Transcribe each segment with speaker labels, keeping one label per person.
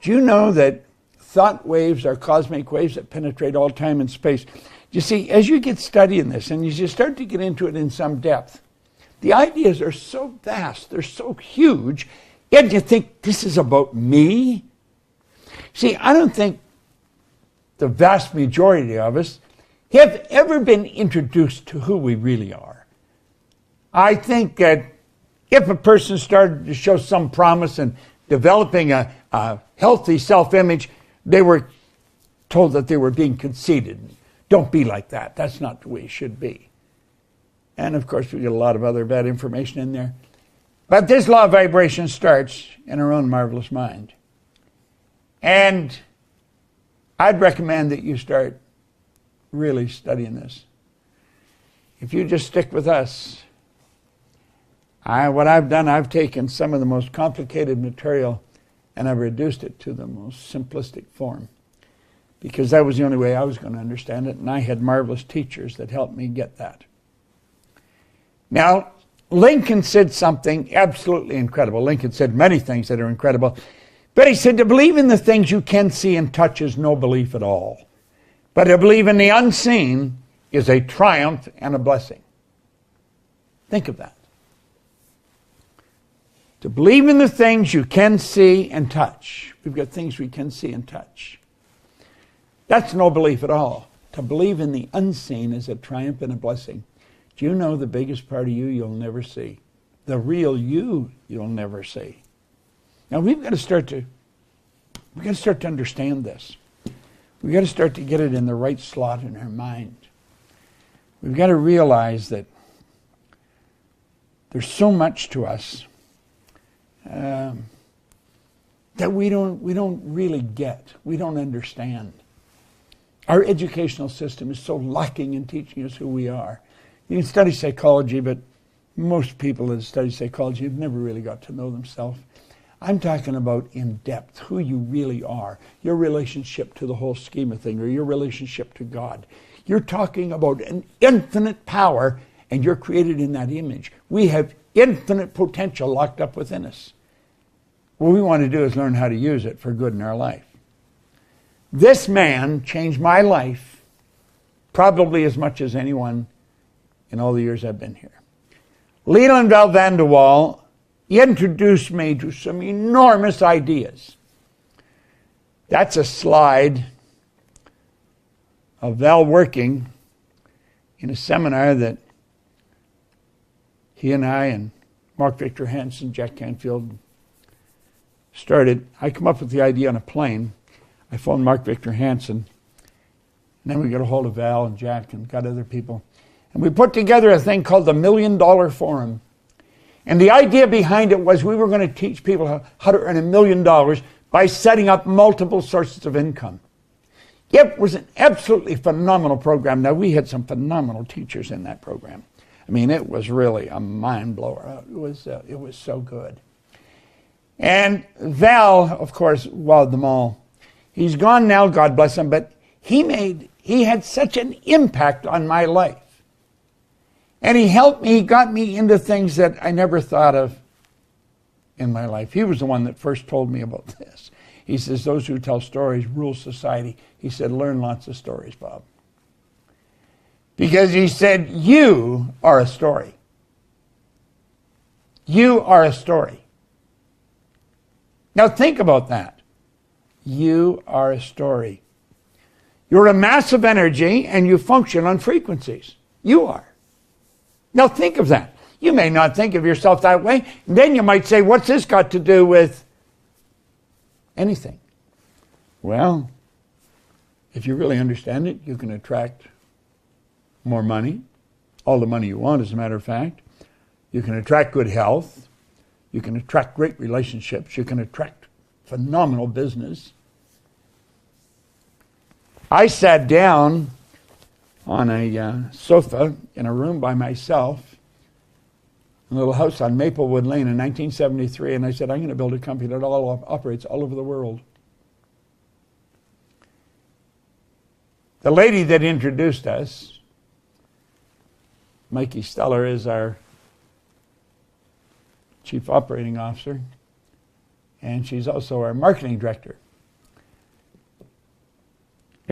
Speaker 1: Do you know that thought waves are cosmic waves that penetrate all time and space? You see, as you get studying this and as you start to get into it in some depth, the ideas are so vast, they're so huge, and you think, this is about me? See, I don't think the vast majority of us have ever been introduced to who we really are. I think that if a person started to show some promise in developing a healthy self-image, they were told that they were being conceited. Don't be like that. That's not the way it should be. And of course, we get a lot of other bad information in there. But this law of vibration starts in our own marvelous mind. And I'd recommend that you start really studying this. If you just stick with us, what I've done, I've taken some of the most complicated material and I've reduced it to the most simplistic form, because that was the only way I was going to understand it, and I had marvelous teachers that helped me get that. Now, Lincoln said something absolutely incredible. Lincoln said many things that are incredible, but he said, to believe in the things you can see and touch is no belief at all. But to believe in the unseen is a triumph and a blessing. Think of that. To believe in the things you can see and touch. We've got things we can see and touch. That's no belief at all. To believe in the unseen is a triumph and a blessing. Do you know the biggest part of you you'll never see? The real you you'll never see. Now we've got to start to understand this. We've got to start to get it in the right slot in our mind. We've got to realize that there's so much to us that we don't really get. We don't understand. Our educational system is so lacking in teaching us who we are. You can study psychology, but most people that study psychology have never really got to know themselves. I'm talking about in depth, who you really are, your relationship to the whole scheme of things, or your relationship to God. You're talking about an infinite power, and you're created in that image. We have infinite potential locked up within us. What we want to do is learn how to use it for good in our life. This man changed my life probably as much as anyone in all the years I've been here. Leland Val Van de Waal introduced me to some enormous ideas. That's a slide of Val working in a seminar that he and I and Mark Victor Hansen, Jack Canfield started. I come up with the idea on a plane. I phoned Mark Victor Hansen. And then we got a hold of Val and Jack and got other people. And we put together a thing called the $1 Million Forum. And the idea behind it was we were going to teach people how to earn $1 million by setting up multiple sources of income. It was an absolutely phenomenal program. Now, we had some phenomenal teachers in that program. I mean, it was really a mind blower. It was so good. And Val, of course, wowed them all. He's gone now, God bless him, but he had such an impact on my life. And he helped me, he got me into things that I never thought of in my life. He was the one that first told me about this. He says, those who tell stories rule society. He said, learn lots of stories, Bob. Because he said, you are a story. You are a story. Now think about that. You are a story. You're a mass of energy and you function on frequencies. You are. Now think of that. You may not think of yourself that way. Then you might say, what's this got to do with anything? Well, if you really understand it, you can attract more money, all the money you want, as a matter of fact. You can attract good health. You can attract great relationships. You can attract phenomenal business. I sat down on a sofa in a room by myself, in a little house on Maplewood Lane in 1973, and I said, I'm going to build a company that operates all over the world. The lady that introduced us, Mikey Steller, is our Chief Operating Officer, and she's also our Marketing Director.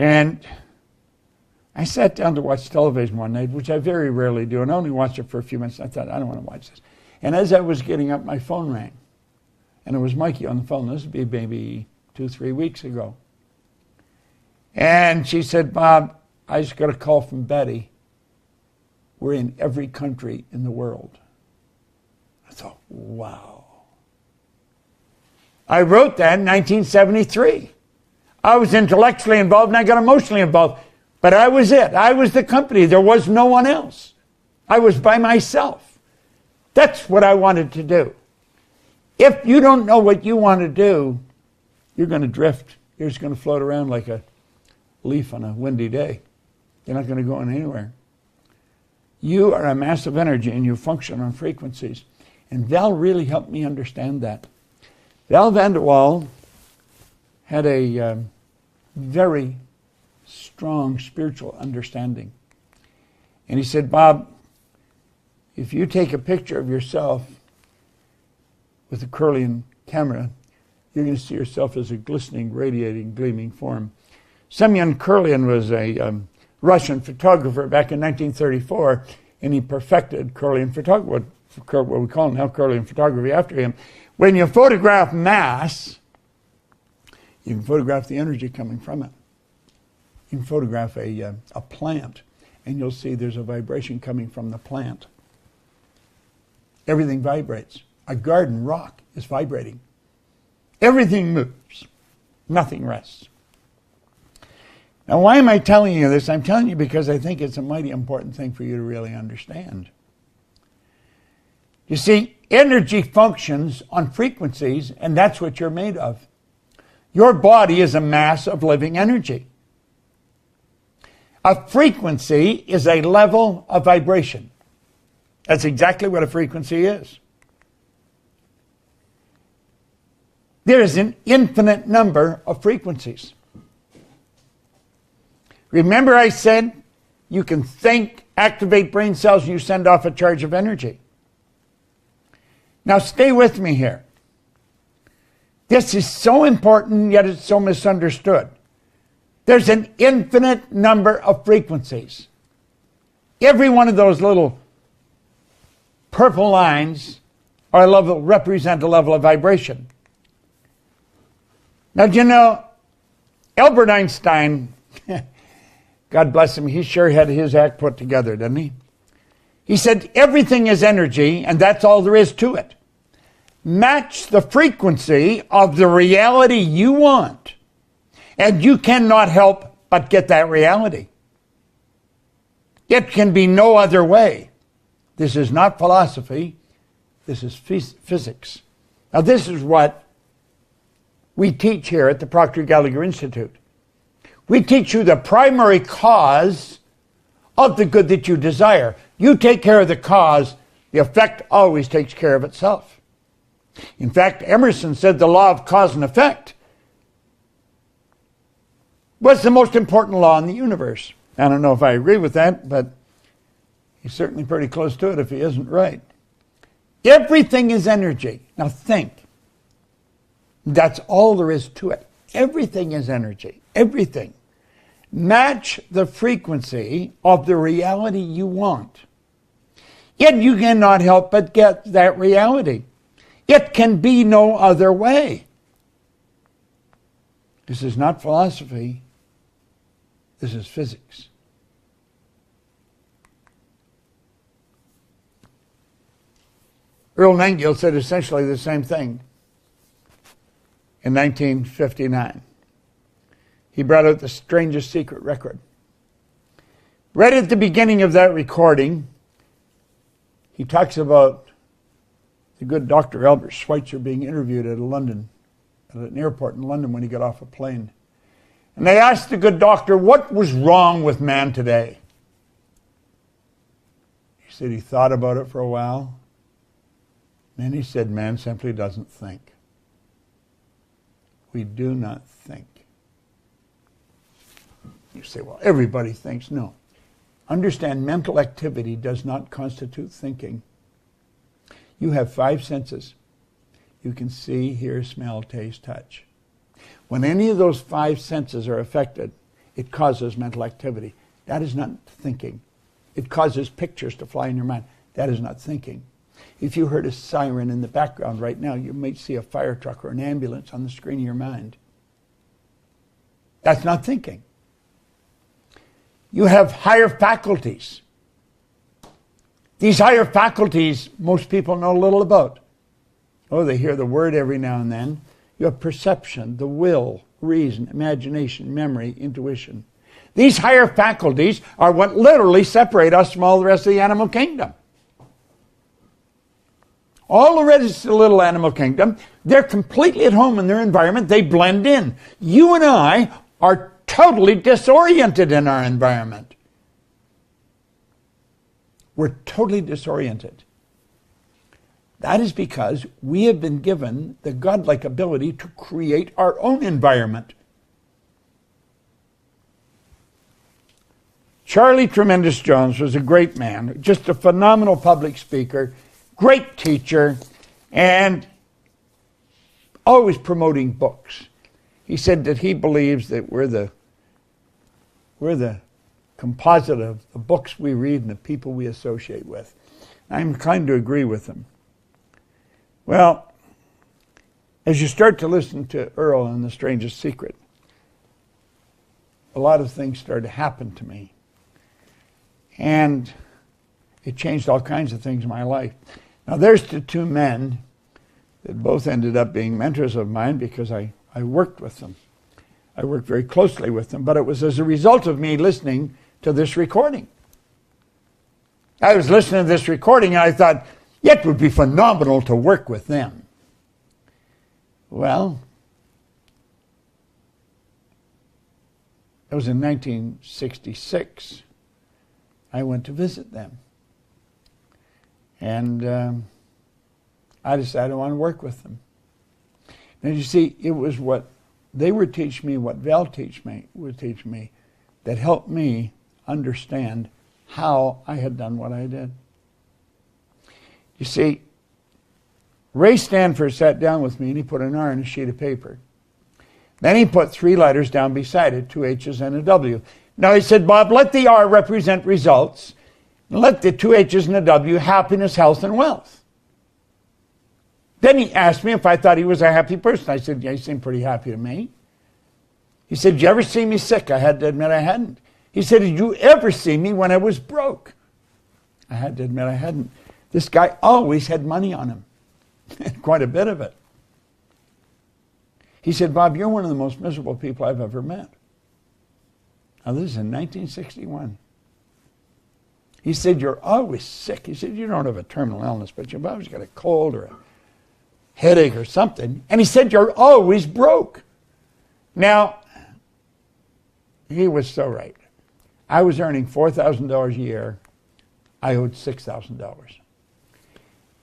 Speaker 1: And I sat down to watch television one night, which I very rarely do, and I only watched it for a few minutes. I thought, I don't want to watch this. And as I was getting up, my phone rang. And it was Mikey on the phone. This would be maybe 2-3 weeks ago. And she said, Bob, I just got a call from Betty. We're in every country in the world. I thought, wow. I wrote that in 1973. I was intellectually involved and I got emotionally involved. But I was it. I was the company. There was no one else. I was by myself. That's what I wanted to do. If you don't know what you want to do, you're going to drift. You're just going to float around like a leaf on a windy day. You're not going to go anywhere. You are a mass of energy and you function on frequencies. And Val really helped me understand that. Val Van der Waal had a very strong spiritual understanding. And he said, Bob, if you take a picture of yourself with a Kirlian camera, you're going to see yourself as a glistening, radiating, gleaming form. Semyon Kirlian was a Russian photographer back in 1934, and he perfected Kirlian photography, what we call now Kirlian photography after him. When you photograph mass, you can photograph the energy coming from it. You can photograph a plant, and you'll see there's a vibration coming from the plant. Everything vibrates. A garden rock is vibrating. Everything moves. Nothing rests. Now, why am I telling you this? I'm telling you because I think it's a mighty important thing for you to really understand. You see, energy functions on frequencies, and that's what you're made of. Your body is a mass of living energy. A frequency is a level of vibration. That's exactly what a frequency is. There is an infinite number of frequencies. Remember I said you can think, activate brain cells, and you send off a charge of energy. Now stay with me here. This is so important, yet it's so misunderstood. There's an infinite number of frequencies. Every one of those little purple lines represent a level of vibration. Now, do you know, Albert Einstein, God bless him, he sure had his act put together, didn't he? He said, everything is energy, and that's all there is to it. Match the frequency of the reality you want, and you cannot help but get that reality. It can be no other way. This is not philosophy. This is physics. Now, this is what we teach here at the Proctor Gallagher Institute. We teach you the primary cause of the good that you desire. You take care of the cause, the effect always takes care of itself. In fact, Emerson said the law of cause and effect was the most important law in the universe. I don't know if I agree with that, but he's certainly pretty close to it if he isn't right. Everything is energy. Now think. That's all there is to it. Everything is energy. Everything. Match the frequency of the reality you want. Yet you cannot help but get that reality. It can be no other way. This is not philosophy. This is physics. Earl Nightingale said essentially the same thing in 1959. He brought out the strangest secret record. Right at the beginning of that recording, he talks about the good Dr. Albert Schweitzer being interviewed at an airport in London when he got off a plane. And they asked the good doctor, what was wrong with man today? He said he thought about it for a while. And then he said, man simply doesn't think. We do not think. You say, well, everybody thinks. No. Understand, mental activity does not constitute thinking. You have 5 senses. You can see, hear, smell, taste, touch. When any of those 5 senses are affected, it causes mental activity. That is not thinking. It causes pictures to fly in your mind. That is not thinking. If you heard a siren in the background right now, you might see a fire truck or an ambulance on the screen of your mind. That's not thinking. You have higher faculties. These higher faculties, most people know little about. Oh, they hear the word every now and then. You have perception, the will, reason, imagination, memory, intuition. These higher faculties are what literally separate us from all the rest of the animal kingdom. All the rest of the little animal kingdom, they're completely at home in their environment. They blend in. You and I are totally disoriented in our environment. We're totally disoriented. That is because we have been given the godlike ability to create our own environment. Charlie Tremendous Jones was a great man, just a phenomenal public speaker, great teacher, and always promoting books. He said that he believes that we're the composite of the books we read and the people we associate with. I'm inclined to agree with him. Well, as you start to listen to Earl and The Strangest Secret, a lot of things started to happen to me. And it changed all kinds of things in my life. Now, there's the two men that both ended up being mentors of mine because I worked with them. I worked very closely with them, but it was as a result of me listening to this recording. I was listening to this recording and I thought, yeah, it would be phenomenal to work with them. Well, it was in 1966. I went to visit them. And I decided I want to work with them. And you see, it was what they would teach me, what Val would teach me, that helped me understand how I had done what I did. You see, Ray Stanford sat down with me and he put an R on a sheet of paper. Then he put 3 letters down beside it, 2 H's and a W. Now he said, Bob, let the R represent results. And let the 2 H's and a W, happiness, health, and wealth. Then he asked me if I thought he was a happy person. I said, yeah, he seemed pretty happy to me. He said, did you ever see me sick? I had to admit I hadn't. He said, did you ever see me when I was broke? I had to admit I hadn't. This guy always had money on him. Quite a bit of it. He said, Bob, you're one of the most miserable people I've ever met. Now, this is in 1961. He said, you're always sick. He said, you don't have a terminal illness, but you've always got a cold or a headache or something. And he said, you're always broke. Now, he was so right. I was earning $4,000 a year. I owed $6,000.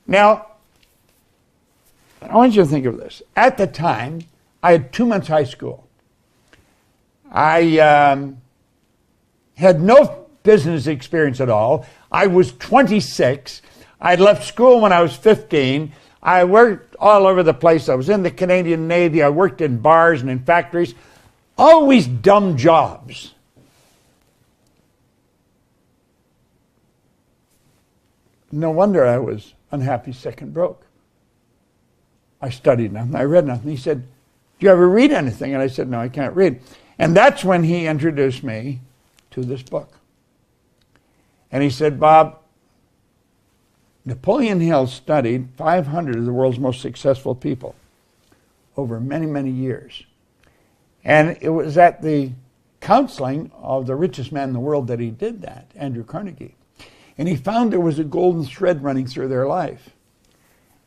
Speaker 1: Now, I want you to think of this. At the time, I had 2 months high school. I had no business experience at all. I was 26. I left school when I was 15. I worked all over the place. I was in the Canadian Navy. I worked in bars and in factories. Always dumb jobs. No wonder I was unhappy, sick, and broke. I studied nothing. I read nothing. He said, do you ever read anything? And I said, no, I can't read. And that's when he introduced me to this book. And he said, Bob, Napoleon Hill studied 500 of the world's most successful people over many, many years. And it was at the counseling of the richest man in the world that he did that, Andrew Carnegie. And he found there was a golden thread running through their life.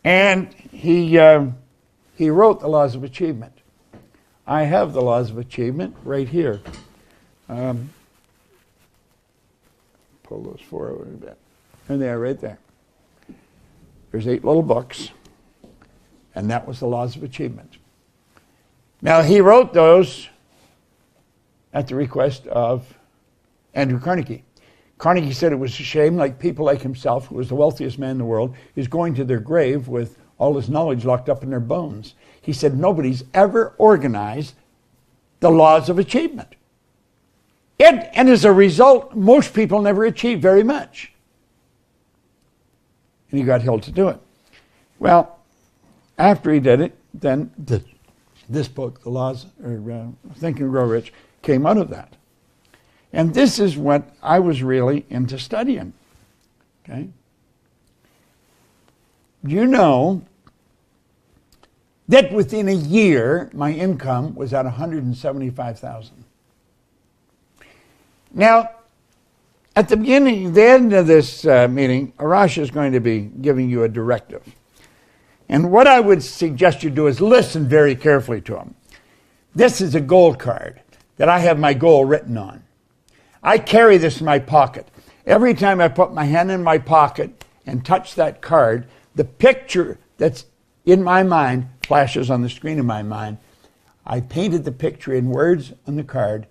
Speaker 1: And he wrote the Laws of Achievement. I have the Laws of Achievement right here. Pull those 4 over a bit. And they are right there. There's 8 little books. And that was the Laws of Achievement. Now, he wrote those at the request of Andrew Carnegie. Carnegie said it was a shame, like people like himself, who was the wealthiest man in the world, is going to their grave with all his knowledge locked up in their bones. He said nobody's ever organized the Laws of Achievement. And as a result, most people never achieve very much. And he got held to do it. Well, after he did it, then this book, The Laws, or Think and Grow Rich, came out of that. And this is what I was really into studying. Okay? You know that within a year, my income was at $175,000. Now, at the beginning, the end of this meeting, Arash is going to be giving you a directive. And what I would suggest you do is listen very carefully to him. This is a goal card that I have my goal written on. I carry this in my pocket. Every time I put my hand in my pocket and touch that card, the picture that's in my mind flashes on the screen in my mind. I painted the picture in words on the card,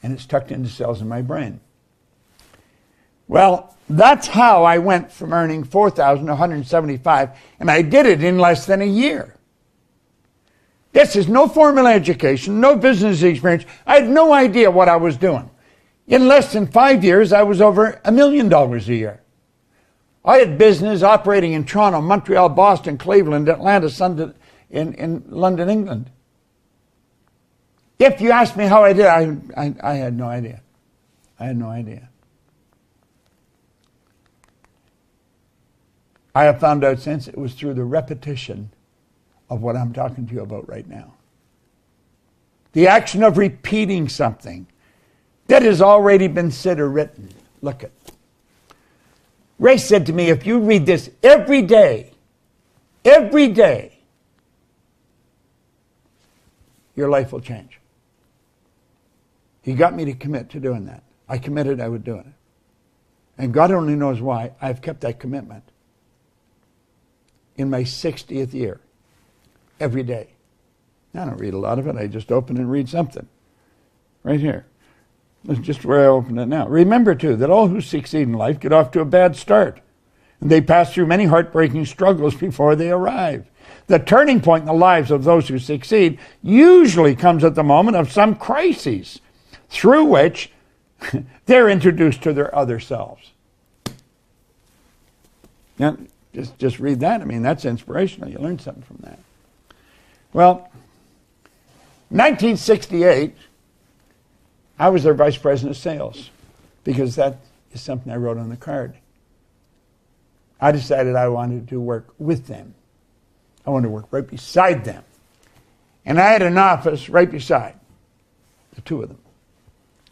Speaker 1: and it's tucked into cells in my brain. Well, that's how I went from earning $4,000 to $175,000, and I did it in less than a year. This is no formal education, no business experience. I had no idea what I was doing. In less than 5 years, I was over $1 million a year. I had business operating in Toronto, Montreal, Boston, Cleveland, Atlanta, in London, England. If you ask me how I did, I had no idea. I had no idea. I have found out since it was through the repetition of what I'm talking to you about right now. The action of repeating something that has already been said or written. Look at. Ray said to me, if you read this every day, your life will change. He got me to commit to doing that. I committed I would do it. And God only knows why I've kept that commitment. In my 60th year, every day. I don't read a lot of it. I just open and read something. Right here. That's just where I open it now. Remember, too, that all who succeed in life get off to a bad start. And they pass through many heartbreaking struggles before they arrive. The turning point in the lives of those who succeed usually comes at the moment of some crises, through which they're introduced to their other selves. Now, just read that. I mean, that's inspirational. You learn something from that. Well, 1968, I was their vice president of sales because that is something I wrote on the card. I decided I wanted to work with them. I wanted to work right beside them. And I had an office right beside the two of them.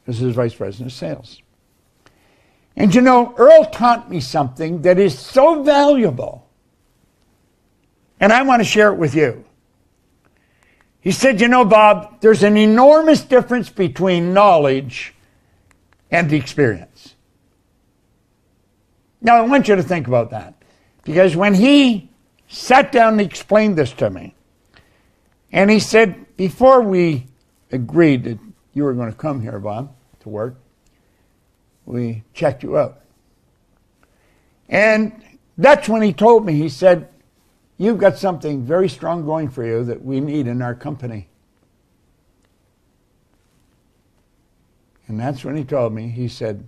Speaker 1: This is vice president of sales. And you know, Earl taught me something that is so valuable. And I want to share it with you. He said, you know, Bob, there's an enormous difference between knowledge and experience. Now, I want you to think about that. Because when he sat down and explained this to me, and he said, before we agreed that you were going to come here, Bob, to work, we checked you out. And that's when he told me, he said, you've got something very strong going for you that we need in our company. And that's when he told me, he said,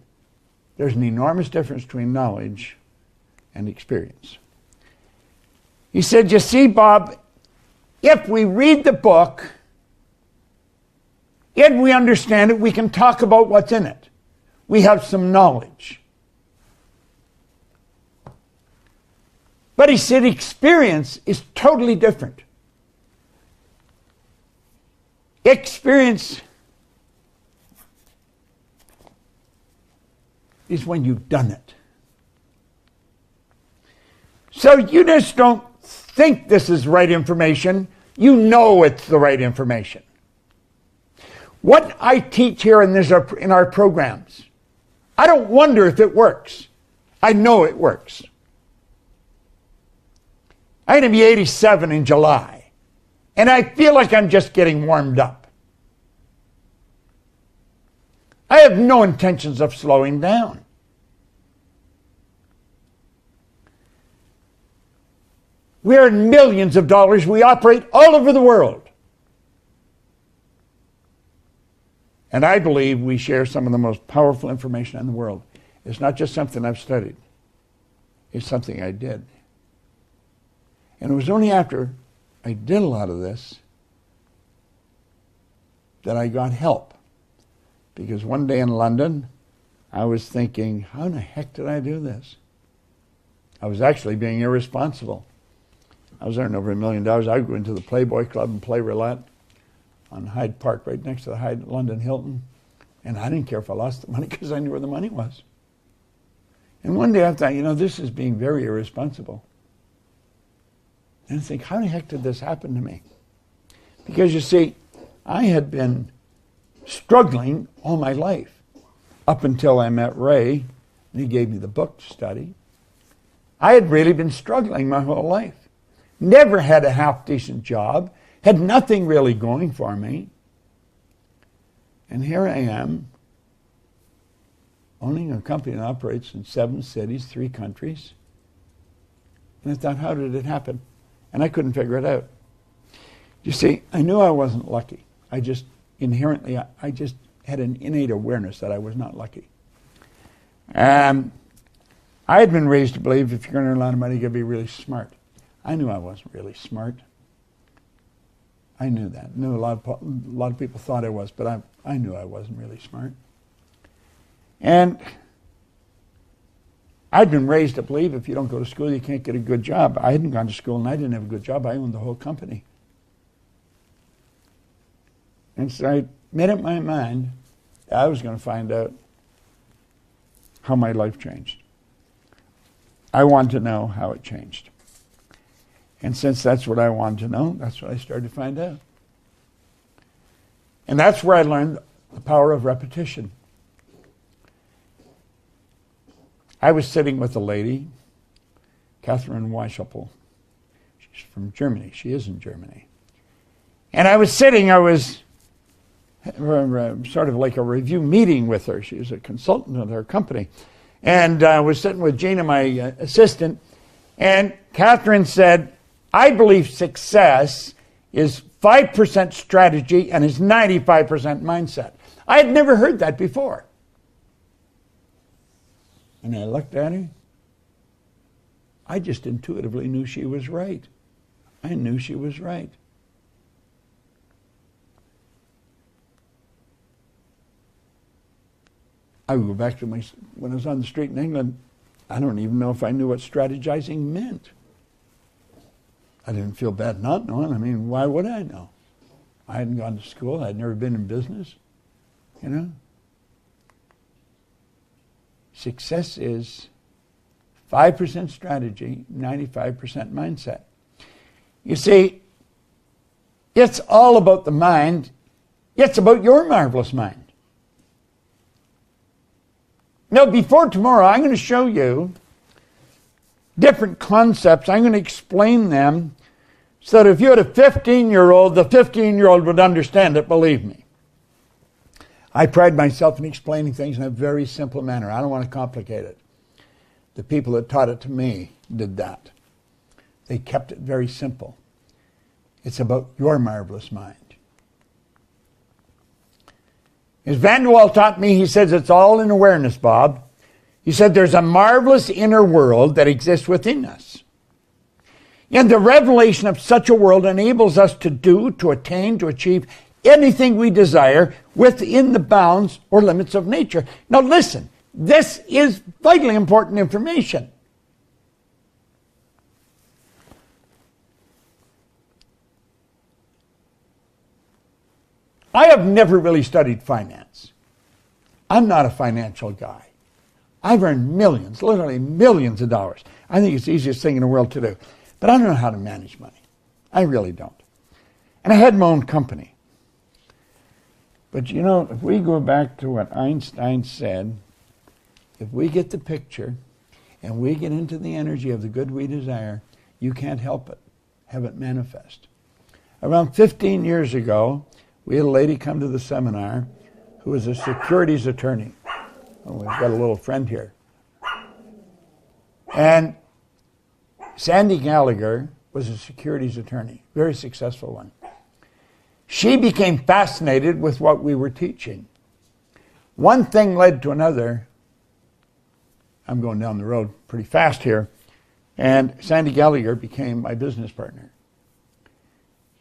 Speaker 1: there's an enormous difference between knowledge and experience. He said, you see, Bob, if we read the book and we understand it, we can talk about what's in it. We have some knowledge. But he said experience is totally different. Experience is when you've done it. So you just don't think this is right information. You know it's the right information. What I teach here in our programs, I don't wonder if it works. I know it works. I'm going to be 87 in July, and I feel like I'm just getting warmed up. I have no intentions of slowing down. We earn millions of dollars. We operate all over the world. And I believe we share some of the most powerful information in the world. It's not just something I've studied. It's something I did. And it was only after I did a lot of this that I got help. Because one day in London, I was thinking, how in the heck did I do this? I was actually being irresponsible. I was earning over $1 million. I would go into the Playboy Club and play roulette on Hyde Park, right next to the London Hilton. And I didn't care if I lost the money because I knew where the money was. And one day I thought, this is being very irresponsible. And I think, how the heck did this happen to me? Because you see, I had been struggling all my life up until I met Ray, and he gave me the book to study. I had really been struggling my whole life. Never had a half-decent job, had nothing really going for me. And here I am, owning a company that operates in 7 cities, 3 countries. And I thought, how did it happen? And I couldn't figure it out. You see, I knew I wasn't lucky. I just inherently, I just had an innate awareness that I was not lucky. I had been raised to believe if you're going to earn a lot of money, you've got to be really smart. I knew I wasn't really smart. I knew that. I knew a lot of people thought I was, but I knew I wasn't really smart. And I'd been raised to believe if you don't go to school, you can't get a good job. I hadn't gone to school, and I didn't have a good job. I owned the whole company. And so I made up my mind that I was going to find out how my life changed. I wanted to know how it changed. And since that's what I wanted to know, that's what I started to find out. And that's where I learned the power of repetition. I was sitting with a lady, Catherine Weishaupt. She's from Germany. She is in Germany. And I was sort of like a review meeting with her. She was a consultant of her company. And I was sitting with Gina, my assistant, and Catherine said, I believe success is 5% strategy and is 95% mindset. I had never heard that before. And I looked at her. I just intuitively knew she was right. I knew she was right. I would go back to when I was on the street in England, I don't even know if I knew what strategizing meant. I didn't feel bad not knowing. I mean, why would I know? I hadn't gone to school. I'd never been in business, Success is 5% strategy, 95% mindset. You see, it's all about the mind. It's about your marvelous mind. Now, before tomorrow, I'm going to show you different concepts. I'm going to explain them so that if you had a 15-year-old, the 15-year-old would understand it, believe me. I pride myself in explaining things in a very simple manner. I don't want to complicate it. The people that taught it to me did that. They kept it very simple. It's about your marvelous mind. As Van de Waal taught me, he says it's all in awareness, Bob. He said there's a marvelous inner world that exists within us. And the revelation of such a world enables us to do, to attain, to achieve anything we desire within the bounds or limits of nature. Now listen, this is vitally important information. I have never really studied finance. I'm not a financial guy. I've earned millions, literally millions of dollars. I think it's the easiest thing in the world to do. But I don't know how to manage money. I really don't. And I had my own company. But if we go back to what Einstein said, if we get the picture and we get into the energy of the good we desire, you can't help it. Have it manifest. Around 15 years ago, we had a lady come to the seminar who was a securities attorney. Oh, we've got a little friend here. And Sandy Gallagher was a securities attorney, very successful one. She became fascinated with what we were teaching. one thing led to another. I'm going down the road pretty fast here. And Sandy Gallagher became my business partner.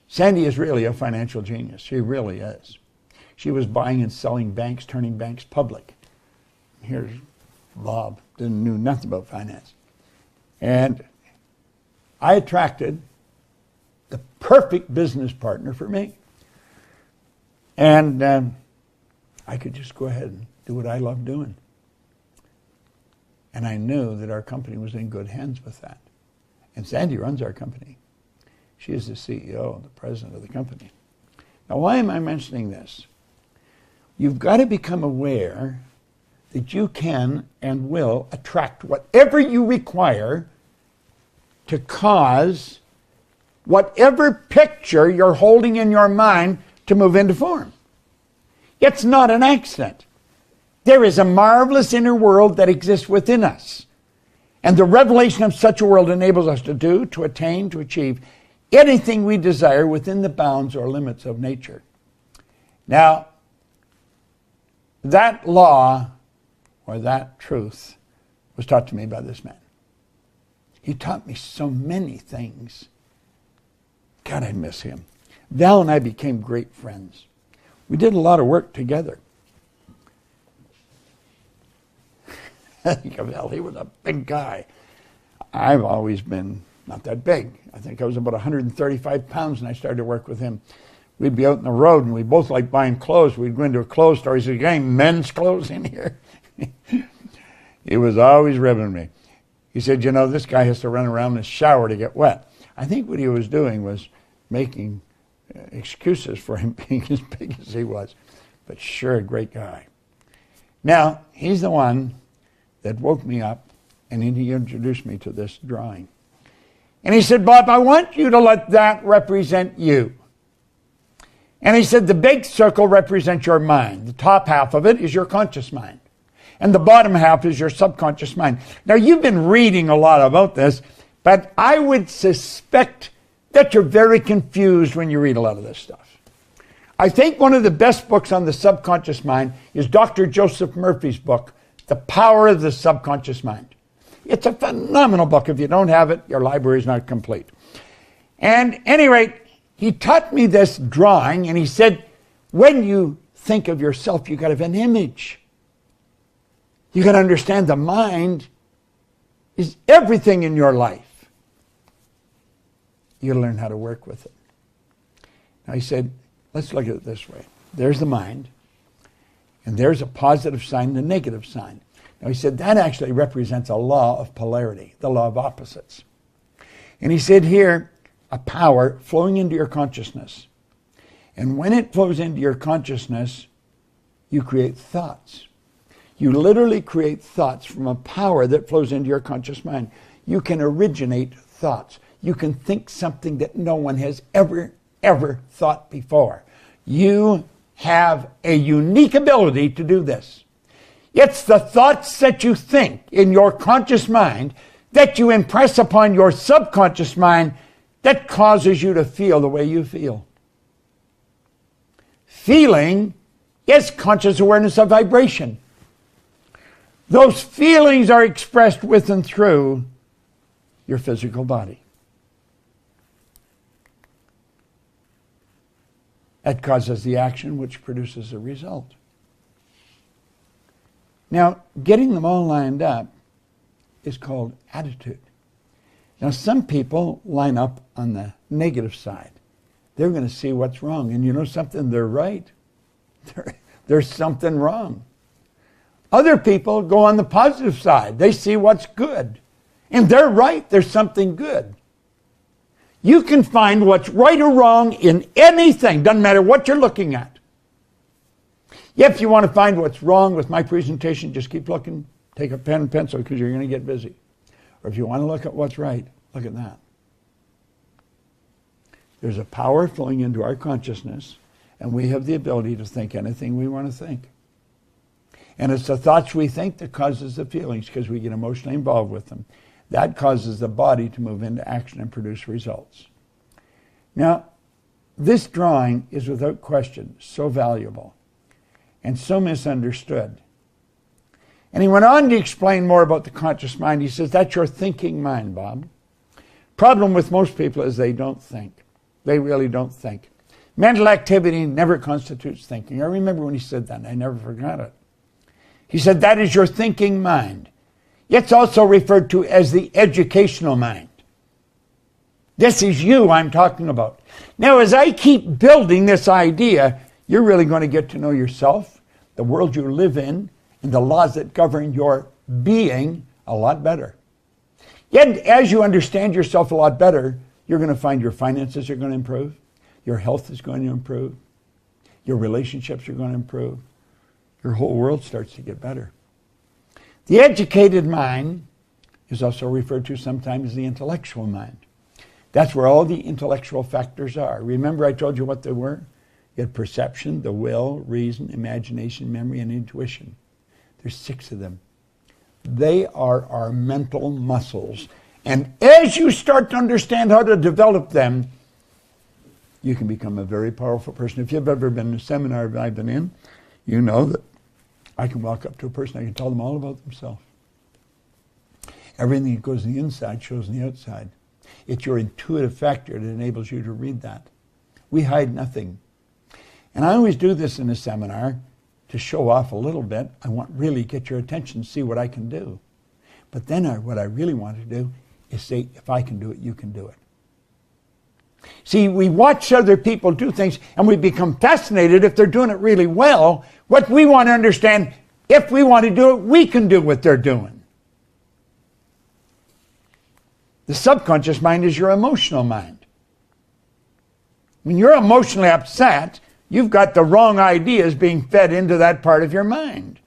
Speaker 1: Sandy is really a financial genius. She really is. She was buying and selling banks, turning banks public. Here's Bob, knew nothing about finance. And I attracted the perfect business partner for me. And I could just go ahead and do what I love doing. And I knew that our company was in good hands with that. And Sandy runs our company. She is the CEO, the president of the company. Now, why am I mentioning this? You've got to become aware that you can and will attract whatever you require to cause whatever picture you're holding in your mind to move into form. It's not an accident. There is a marvelous inner world that exists within us. And the revelation of such a world enables us to do, to attain, to achieve anything we desire within the bounds or limits of nature. Now, that law or that truth was taught to me by this man. He taught me so many things. God, I miss him. Val and I became great friends. We did a lot of work together. Val, he was a big guy. I've always been not that big. I think I was about 135 pounds when I started to work with him. We'd be out on the road, and we both liked buying clothes. We'd go into a clothes store. He said, "You got any men's clothes in here?" He was always ribbing me. He said, "You know, this guy has to run around in the shower to get wet." I think what he was doing was making excuses for him being as big as he was. But sure, a great guy. Now, he's the one that woke me up, and he introduced me to this drawing. And he said, "Bob, I want you to let that represent you." And he said, the big circle represents your mind. The top half of it is your conscious mind. And the bottom half is your subconscious mind. Now, you've been reading a lot about this, but I would suspect that you're very confused when you read a lot of this stuff. I think one of the best books on the subconscious mind is Dr. Joseph Murphy's book, The Power of the Subconscious Mind. It's a phenomenal book. If you don't have it, your library is not complete. And at any rate, he taught me this drawing, and he said, when you think of yourself, you got to have an image. You got to understand the mind is everything in your life. You got to learn how to work with it. Now he said, let's look at it this way. There's the mind, and there's a positive sign and a negative sign. Now he said that actually represents a law of polarity, the law of opposites. And he said here, a power flowing into your consciousness. And when it flows into your consciousness, you create thoughts. You literally create thoughts from a power that flows into your conscious mind. You can originate thoughts. You can think something that no one has ever thought before. You have a unique ability to do this. It's the thoughts that you think in your conscious mind that you impress upon your subconscious mind that causes you to feel the way you feel. Feeling is conscious awareness of vibration. Those feelings are expressed with and through your physical body. That causes the action which produces a result. Now, getting them all lined up is called attitude. Now, some people line up on the negative side. They're going to see what's wrong. And you know something? They're right. There's something wrong. Other people go on the positive side. They see what's good. And they're right. There's something good. You can find what's right or wrong in anything. Doesn't matter what you're looking at. If you want to find what's wrong with my presentation, just keep looking. Take a pen and pencil because you're going to get busy. Or if you want to look at what's right, look at that. There's a power flowing into our consciousness, and we have the ability to think anything we want to think. And it's the thoughts we think that causes the feelings because we get emotionally involved with them. That causes the body to move into action and produce results. Now, this drawing is without question so valuable. and so misunderstood. And he went on to explain more about the conscious mind. He says, that's your thinking mind, Bob. Problem with most people is they don't think. They really don't think. Mental activity never constitutes thinking. I remember when he said that, and I never forgot it. He said, that is your thinking mind. It's also referred to as the educational mind. This is you I'm talking about. Now, as I keep building this idea, you're really going to get to know yourself, the world you live in, and the laws that govern your being a lot better. Yet, as you understand yourself a lot better, you're going to find your finances are going to improve, your health is going to improve, your relationships are going to improve, your whole world starts to get better. The educated mind is also referred to sometimes as the intellectual mind. That's where all the intellectual factors are. Remember I told you what they were? You had perception, the will, reason, imagination, memory, and intuition. There's 6 of them. They are our mental muscles. And as you start to understand how to develop them, you can become a very powerful person. If you've ever been in a seminar I've been in, you know that I can walk up to a person, I can tell them all about themselves. Everything that goes on the inside shows on the outside. It's your intuitive factor that enables you to read that. We hide nothing. And I always do this in a seminar to show off a little bit. I want really get your attention, see what I can do. But then what I really want to do is say, if I can do it, you can do it. See, we watch other people do things and we become fascinated if they're doing it really well. What we want to understand, if we want to do it, we can do what they're doing. The subconscious mind is your emotional mind. When you're emotionally upset, you've got the wrong ideas being fed into that part of your mind.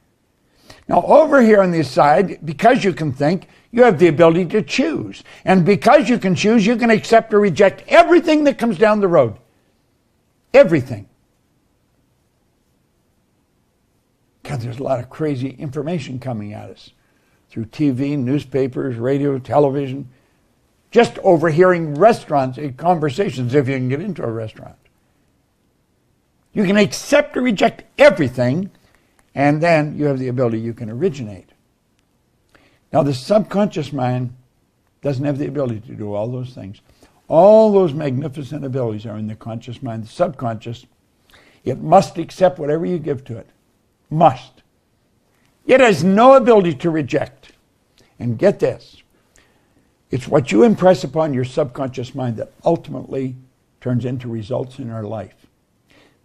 Speaker 1: Now, over here on this side, because you can think, you have the ability to choose. And because you can choose, you can accept or reject everything that comes down the road. Everything. God, there's a lot of crazy information coming at us through TV, newspapers, radio, television. Just overhearing restaurants, conversations, if you can get into a restaurant. You can accept or reject everything, and then you have the ability you can originate. Now, the subconscious mind doesn't have the ability to do all those things. All those magnificent abilities are in the conscious mind. The subconscious, it must accept whatever you give to it. Must. It has no ability to reject. And get this. It's what you impress upon your subconscious mind that ultimately turns into results in our life.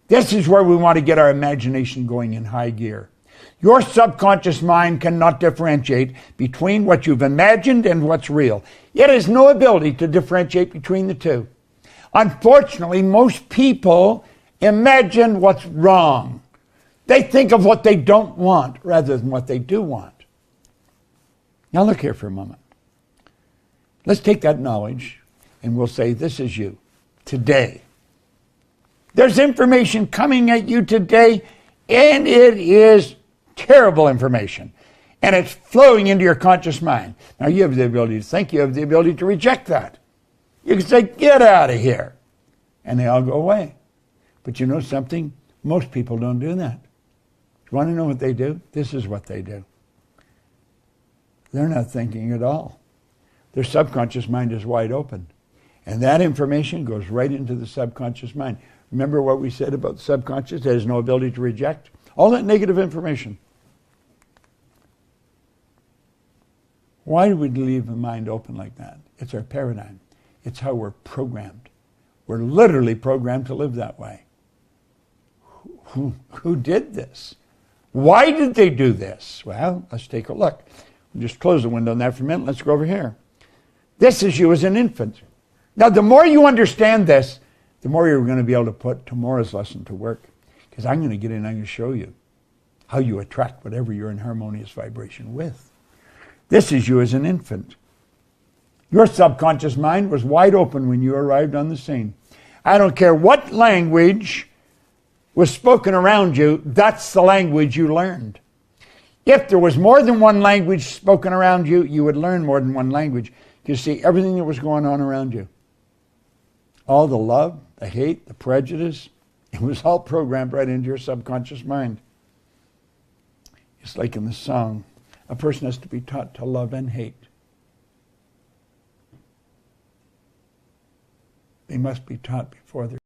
Speaker 1: This is where we want to get our imagination going in high gear. Your subconscious mind cannot differentiate between what you've imagined and what's real. It has no ability to differentiate between the two. Unfortunately, most people imagine what's wrong. They think of what they don't want rather than what they do want. Now look here for a moment. Let's take that knowledge and we'll say, this is you, today. There's information coming at you today, and it is terrible information. And it's flowing into your conscious mind. Now, you have the ability to think, you have the ability to reject that. You can say, get out of here. And they all go away. But you know something? Most people don't do that. You want to know what they do? This is what they do. They're not thinking at all. Their subconscious mind is wide open. And that information goes right into the subconscious mind. Remember what we said about the subconscious? It has no ability to reject all that negative information. Why do we leave the mind open like that? It's our paradigm. It's how we're programmed. We're literally programmed to live that way. Who did this? Why did they do this? Well, let's take a look. We'll just close the window on that for a minute. Let's go over here. This is you as an infant. Now, the more you understand this, the more you're going to be able to put tomorrow's lesson to work. Because I'm going to get in and I'm going to show you how you attract whatever you're in harmonious vibration with. This is you as an infant. Your subconscious mind was wide open when you arrived on the scene. I don't care what language was spoken around you, that's the language you learned. If there was more than one language spoken around you, you would learn more than one language. You see everything that was going on around you. All the love, the hate, the prejudice, it was all programmed right into your subconscious mind. Just like in the song, a person has to be taught to love and hate. They must be taught before they're